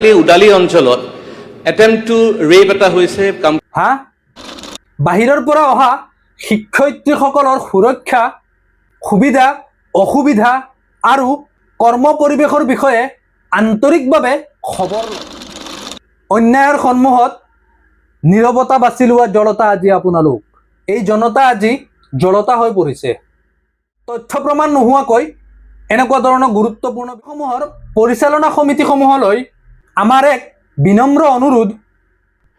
উদালি অঞ্চলত attempt two rap এটা হৈছে। বাহিৰৰ পৰা অহা শিক্ষয়িত্ৰীসকলৰ সুৰক্ষা, সুবিধা, অসুবিধা আৰু কৰ্ম পৰিৱেশৰ বিষয়ে আন্তৰিকভাৱে খবৰ অন্যায়ৰ সন্মুখত নীৰৱতা বাছি লোৱা জনতা আজি আপোনালোক। এই জনতা আজি জড়তা হৈ পৰিছে। তথ্য প্ৰমাণ নোহোৱাকৈ এনেকুৱা ধৰণৰ গুৰুত্বপূৰ্ণ বিষয়সমূহৰ পৰিচালনা সমিতিসমূহলৈ আমাৰ এক বিনম্ৰ অনুৰোধ।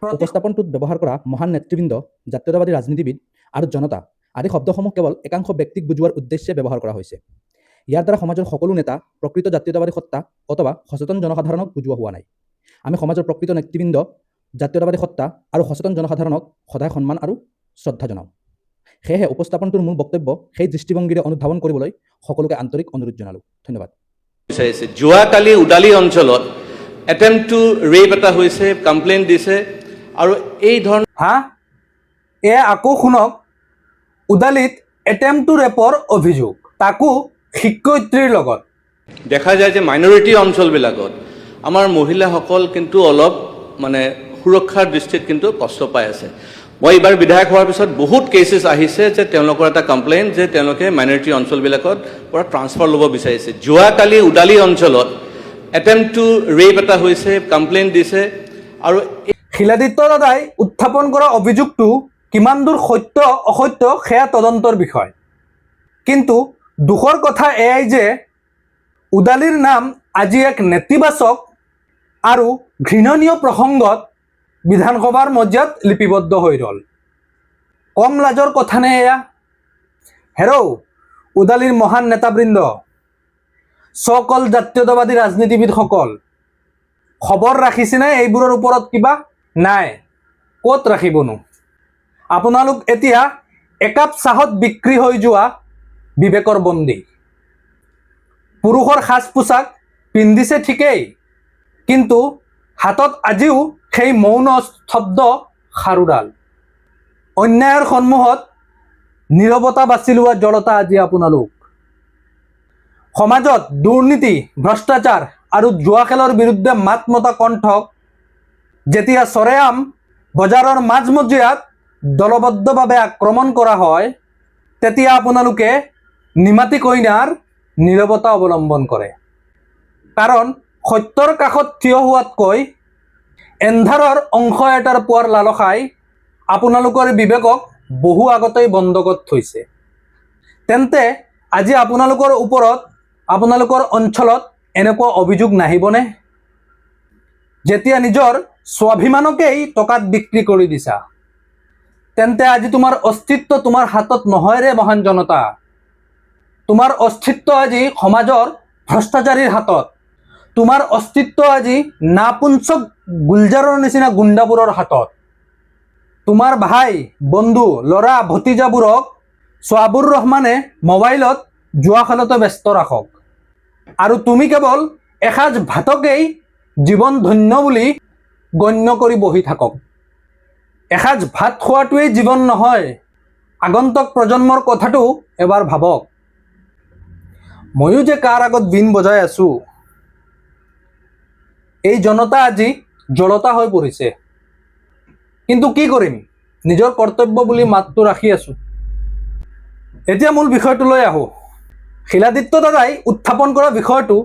উপস্থাপনটোত ব্যৱহাৰ কৰা মহান নেতৃবৃন্দ, জাতীয়তাবাদী ৰাজনীতিবিদ আৰু জনতা আদি শব্দসমূহ কেৱল একাংশ ব্যক্তিক বুজোৱাৰ উদ্দেশ্যে ব্যৱহাৰ কৰা হৈছে। ইয়াৰ দ্বাৰা সমাজৰ সকলো নেতা, প্ৰকৃত জাতীয়তাবাদী সত্তা অথবা সচেতন জনসাধাৰণক বুজোৱা হোৱা নাই। আমি সমাজৰ প্ৰকৃত নেতৃবৃন্দ, জাতীয়তাবাদী সত্তা আৰু সচেতন জনসাধাৰণক সদায় সন্মান আৰু শ্ৰদ্ধা জনাওঁ। সেয়েহে উপস্থাপনটোৰ মূল বক্তব্য সেই দৃষ্টিভংগীৰে অনুধাৱন কৰিবলৈ সকলোকে আন্তৰিক অনুৰোধ জনালোঁ। ধন্যবাদ। যোৱাকালি উদালি অঞ্চলত এটেম্প টু ৰেপ এটা হৈছে, কমপ্লেইন দিছে আৰু এই ধৰণৰ এয়া আকৌ শুনক, উদালিত এটেম্প টু ৰেপৰ অভিযোগ, তাকো শিক্ষয়িত্ৰীৰ লগত। দেখা যায় যে মাইনৰিটি অঞ্চলবিলাকত আমাৰ মহিলাসকল কিন্তু অলপ সুৰক্ষাৰ দৃষ্টিত কিন্তু কষ্ট পাই আছে। মই এইবাৰ বিধায়ক হোৱাৰ পিছত বহুত কেছেছ আহিছে যে তেওঁলোকৰ এটা কমপ্লেইন যে তেওঁলোকে মাইনৰিটি অঞ্চলবিলাকত পৰা ট্ৰান্সফাৰ ল'ব বিচাৰিছে। যোৱাকালি উদালি অঞ্চলত এটেম্প টু ৰেপ এটা হৈছে, কমপ্লেইন দিছে আৰু শিলাদিত্য দাদাই উত্থাপন কৰা অভিযোগটো কিমান দূৰ সত্য অসত্য সেয়া তদন্তৰ বিষয়। কিন্তু দুখৰ কথা এয়াই যে উদালিৰ নাম আজি এক নেতিবাচক আৰু ঘৃণনীয় প্ৰসংগত বিধানসভাৰ মজিয়াত লিপিবদ্ধ হৈ ৰ'ল। কম লাজৰ কথা নে এয়া? হেৰৌ উদালিৰ মহান নেতাবৃন্দ, সকল জাতীয়তাবাদী ৰাজনীতিবিদসকল, খবৰ ৰাখিছেনে এইবোৰৰ ওপৰত কিবা? নাই, ক'ত ৰাখিবনো? আপোনালোক এতিয়া একাপ চাহত বিক্ৰী হৈ যোৱা বিবেকৰ বন্দী। পুৰুষৰ সাজ পোছাক পিন্ধিছে ঠিকেই, কিন্তু হাতত আজিও সেই মৌন স্তব্ধ খাৰুডাল। অন্যায়ৰ সন্মুখত নীৰৱতা বাছি লোৱা জনতা আজি আপোনালোক। সমাজত দুৰ্নীতি, ভ্ৰষ্টাচাৰ আৰু জুৱা খেলৰ বিৰুদ্ধে মাত মতা কণ্ঠক যেতিয়া চৰেআম বজাৰৰ মাজমজিয়াত দলবদ্ধভাৱে আক্ৰমণ কৰা হয়, তেতিয়া আপোনালোকে নিমাতী কইনাৰ নীৰৱতা অৱলম্বন কৰে। কাৰণ সত্যৰ কাষত থিয় হোৱাতকৈ এন্ধাৰৰ অংশ এটাৰ পোৱাৰ লালসাই আপোনালোকৰ বিবেকক বহু আগতেই বন্ধকত থৈছে। তেন্তে আজি আপোনালোকৰ ওপৰত, আপোনালোকৰ অঞ্চলত এনেকুৱা অভিযোগ নাহিবনে? যেতিয়া নিজৰ স্বাভিমানকেই টকাত বিক্ৰী কৰি দিছা, তেন্তে আজি তোমাৰ অস্তিত্ব তোমাৰ হাতত নহয় ৰে মহান জনতা। তোমাৰ অস্তিত্ব আজি সমাজৰ ভ্ৰষ্টাচাৰীৰ হাতত। তোমাৰ অস্তিত্ব আজি নাপুঞ্চক গুলজাৰৰ নিচিনা গুণ্ডাবোৰৰ হাতত। তোমাৰ ভাই, বন্ধু, ল'ৰা, ভতিজাবোৰক শ্বাহাবুৰ ৰহমানে মোবাইলত জুৱা খেলতে ব্যস্ত ৰাখক আৰু তুমি কেৱল এসাঁজ ভাতকেই জীৱন ধন্য বুলি গণ্য কৰি বহি থাকক। এসাঁজ ভাত খোৱাটোৱেই জীৱন নহয়। আগন্তুক প্ৰজন্মৰ কথাটো এবাৰ ভাবক। ময়ো যে কাৰ আগত বীণ বজাই আছো। এই জনতা আজি জড়তা হৈ পৰিছে, কিন্তু কি কৰিম, নিজৰ কৰ্তব্য বুলি মাতটো ৰাখি আছো। এতিয়া মূল বিষয়টোলৈ আহোঁ। শিলাদিত্য দাদাই উত্থাপন কৰা বিষয়টো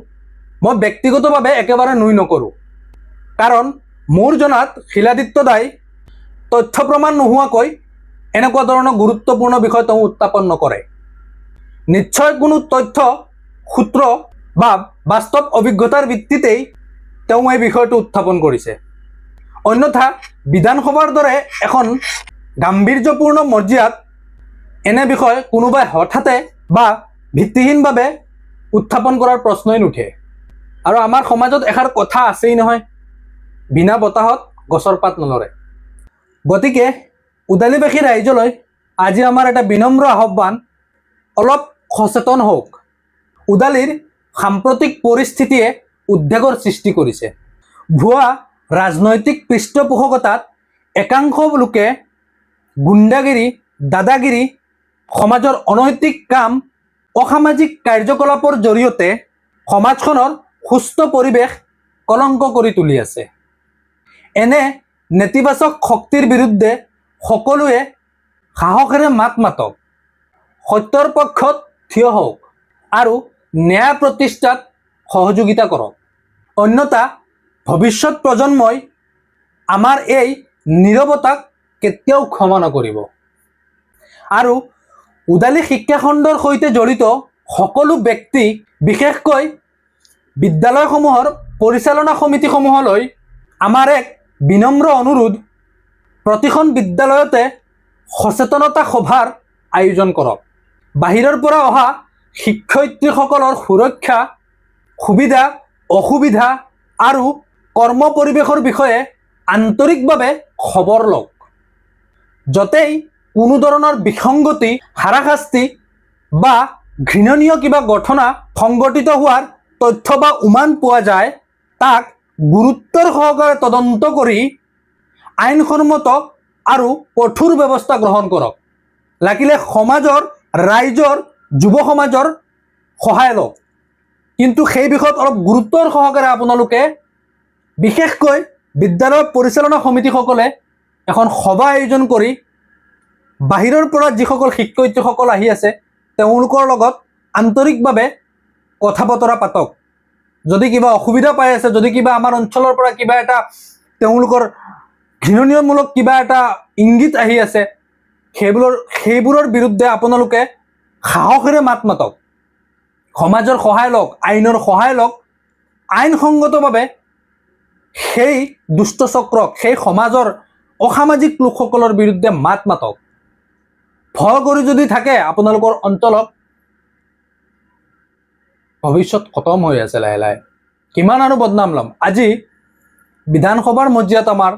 মই ব্যক্তিগতভাৱে একেবাৰে নুই নকৰোঁ। কাৰণ মোৰ জনাত শিলাদিত্য দাই তথ্য প্ৰমাণ নোহোৱাকৈ এনেকুৱা ধৰণৰ গুৰুত্বপূৰ্ণ বিষয় তেওঁ উত্থাপন নকৰে। নিশ্চয় কোনো তথ্য সূত্ৰ বা বাস্তৱ অভিজ্ঞতাৰ ভিত্তিতেই তেওঁ এই বিষয়টো উত্থাপন কৰিছে। অন্যথা বিধানসভাৰ দৰে এখন গাম্ভীৰ্যপূৰ্ণ মজিয়াত এনে বিষয় কোনোবাই হঠাতে বা ভিত্তিহীনভাৱে উত্থাপন কৰাৰ প্ৰশ্নই নুঠে। আৰু আমাৰ সমাজত এষাৰ কথা আছেই নহয়, বিনা বতাহত গছৰ পাত নলৰে। গতিকে উদালিবাসী ৰাইজলৈ আজি আমাৰ এটা বিনম্ৰ আহ্বান, অলপ সচেতন হওক। উদালিৰ সাম্প্ৰতিক পৰিস্থিতিয়ে উদ্বেগৰ সৃষ্টি কৰিছে। ভুৱা ৰাজনৈতিক পৃষ্ঠপোষকতাত একাংশ লোকে গুণ্ডাগিৰি, দাদাগিৰি, সমাজৰ অনৈতিক কাম, অসামাজিক কাৰ্যকলাপৰ জৰিয়তে সমাজখনৰ সুস্থ পৰিৱেশ কলংক কৰি তুলি আছে। এনে নেতিবাচক শক্তিৰ বিৰুদ্ধে সকলোৱে সাহসেৰে মাত মাতক, সত্যৰ পক্ষত থিয় হওক আৰু ন্যায় প্ৰতিষ্ঠাত সহযোগিতা কৰক। অন্যথা ভৱিষ্যত প্ৰজন্মই আমাৰ এই নীৰৱতাক কেতিয়াও ক্ষমা নকৰিব। আৰু উদালি শিক্ষাখণ্ডৰ সৈতে জড়িত সকলো ব্যক্তি, বিশেষকৈ বিদ্যালয়সমূহৰ পৰিচালনা সমিতিসমূহলৈ আমাৰ এক বিনম্ৰ অনুৰোধ, প্ৰতিখন বিদ্যালয়তে সচেতনতা সভাৰ আয়োজন কৰক। বাহিৰৰ পৰা অহা শিক্ষয়িত্ৰীসকলৰ সুৰক্ষা, সুবিধা অসুবিধা আৰু কৰ্ম পৰিৱেশৰ বিষয়ে আন্তৰিকভাৱে খবৰ লওক। য'তেই কোনো ধৰণৰ বিসংগতি, হাৰাশাস্তি বা ঘৃণনীয় কিবা ঘটনা সংঘটিত হোৱাৰ তথ্য বা উমান পোৱা যায়, তাক গুৰুত্বৰ সহকাৰে তদন্ত কৰি আইনসন্মত আৰু কঠোৰ ব্যৱস্থা গ্ৰহণ কৰক। লাগিলে সমাজৰ, ৰাইজৰ, যুৱ সমাজৰ সহায় লওক, কিন্তু সেই বিষয়ত অলপ গুৰুত্বৰ সহকাৰে আপোনালোকে, বিশেষকৈ বিদ্যালয় পৰিচালনা সমিতিসকলে এখন সভা আয়োজন কৰি বাহিৰৰ পৰা যিসকল শিক্ষয়িত্ৰীসকল আহি আছে তেওঁলোকৰ লগত আন্তৰিকভাৱে কথা বতৰা পাতক। যদি কিবা অসুবিধা পাই আছে, যদি কিবা আমাৰ অঞ্চলৰ পৰা কিবা এটা তেওঁলোকৰ ঘৃণনীয়মূলক কিবা এটা ইংগিত আহি আছে, সেইবোৰৰ বিৰুদ্ধে আপোনালোকে সাহসেৰে মাত মাতক, সমাজৰ সহায় লওক, আইনৰ সহায় লওক, আইনসংগতভাৱে সেই দুষ্ট চক্ৰক, সেই সমাজৰ অসামাজিক লোকসকলৰ বিৰুদ্ধে মাত মাতক। ভয় কৰি যদি থাকে আপোনালোকৰ অঞ্চলত, ভৱিষ্যত খতম হৈ আছে লাহে লাহে। কিমান আৰু বদনাম ল'ম। আজি বিধানসভাৰ মজিয়াত আমাৰ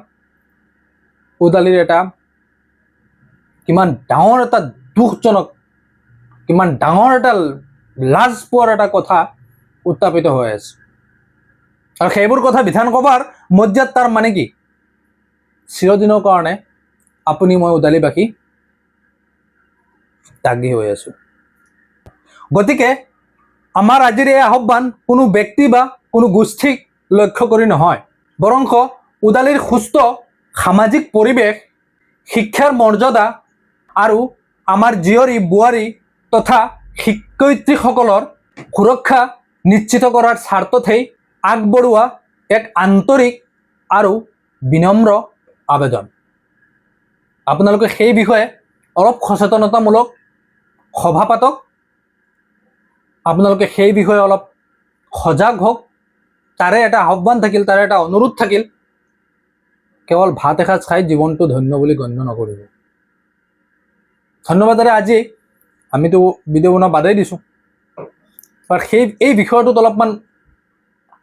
উদালিৰ এটা কিমান ডাঙৰ এটা দুখজনক, কিমান ডাঙৰ এটা লাজ পোৱাৰ এটা কথা উত্থাপিত হৈ আছে। আৰু সেইবোৰ কথা বিধানসভাৰ মজিয়াত, তাৰ মানে কি, চিৰদিনৰ কাৰণে আপুনি মই উদালিবাসী দাগী হৈ আছো। গতিকে আমাৰ আজিৰ এই আহ্বান কোনো ব্যক্তি বা কোনো গোষ্ঠীক লক্ষ্য কৰি নহয়, বৰঞ্চ উদালিৰ সুস্থ সামাজিক পৰিৱেশ, শিক্ষাৰ মৰ্যাদা আৰু আমাৰ জীয়ৰী বোৱাৰী তথা শিক্ষয়িত্ৰীসকলৰ সুৰক্ষা নিশ্চিত কৰাৰ স্বাৰ্থতেই আগবঢ়োৱা এক আন্তৰিক আৰু বিনম্ৰ আবেদন। আপোনালোকে সেই বিষয়ে অলপ সচেতনতামূলক সভা পাতক, আপোনালোকে সেই বিষয়ে অলপ সজাগ হওক। তাৰে এটা আহ্বান থাকিল, তাৰে এটা অনুৰোধ থাকিল, কেৱল ভাত এসাঁজ খাই জীৱনটো ধন্য বুলি গণ্য নকৰিব। ধন্যবাদেৰে আজি আমিতো ভিডিঅ' বনোৱা বাদেই দিছোঁ, বাট এই বিষয়টোত অলপমান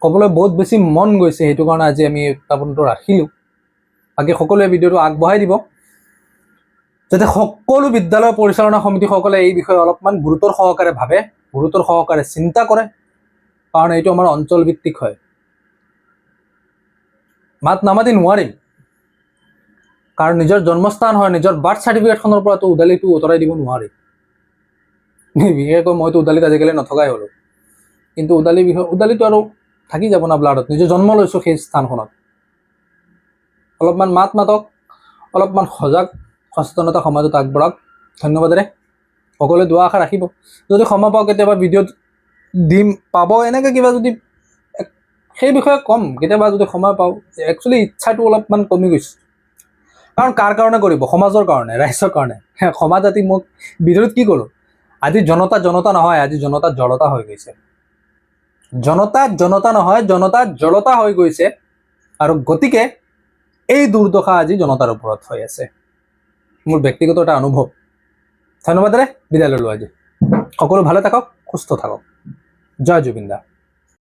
ক'বলৈ বহুত বেছি মন গৈছে, সেইটো কাৰণে আজি আমি উত্থাপনটো ৰাখিলোঁ। বাকী সকলোৱে ভিডিঅ'টো আগবঢ়াই দিব, যাতে সকলো বিদ্যালয় পৰিচালনা সমিতিসকলে এই বিষয়ে অলপমান গুৰুত্বৰ সহকাৰে ভাবে, গুৰুত্বৰ সহকাৰে চিন্তা কৰে, কাৰণ এইটো আমাৰ অঞ্চলভিত্তিক হয়। মাত নামাতি নোৱাৰিম, কাৰণ নিজৰ জন্মস্থান হয়, নিজৰ বাৰ্থ চাৰ্টিফিকেটখনৰ পৰাতো উদালিটো আঁতৰাই দিব নোৱাৰি। বিশেষকৈ মইতো উদালিত আজিকালি নথকাই হ'লোঁ, কিন্তু উদালিটো আৰু থাকি যাব না ব্লাডত, নিজে জন্ম লৈছোঁ সেই স্থানখনত। অলপমান মাত মাতক, অলপমান সচেতনতা সমাজত আগবঢ়াওক। ধন্যবাদেৰে সকলোৱে দুআ আশা ৰাখিব। যদি সময় পাওঁ কেতিয়াবা ভিডিঅ'ত দিম, পাব এনেকৈ কিবা যদি সেই বিষয়ে ক'ম, কেতিয়াবা যদি সময় পাওঁ। একচুৱেলি ইচ্ছাটো অলপমান কমি গৈছে, কাৰণ কাৰ কাৰণে কৰিব, সমাজৰ কাৰণে, ৰাইজৰ কাৰণে। সমাজ জাতি মোক ভিডিঅ'ত কি ক'লোঁ, আজি জনতা নহয়, আজি জনতা জড়তা হৈ গৈছে। জনতা নহয়, জনতা জড়তা হৈ গৈছে। আৰু গতিকে এই দুৰ্দশা আজি জনতাৰ ওপৰত হৈ আছে। মোৰ ব্যক্তিগত এটা অনুভৱ। ধন্যবাদেৰে বিদায় ল'লোঁ আজি। সকলো ভালে থাকক, সুস্থ থাকক। জয় জুবিন দা।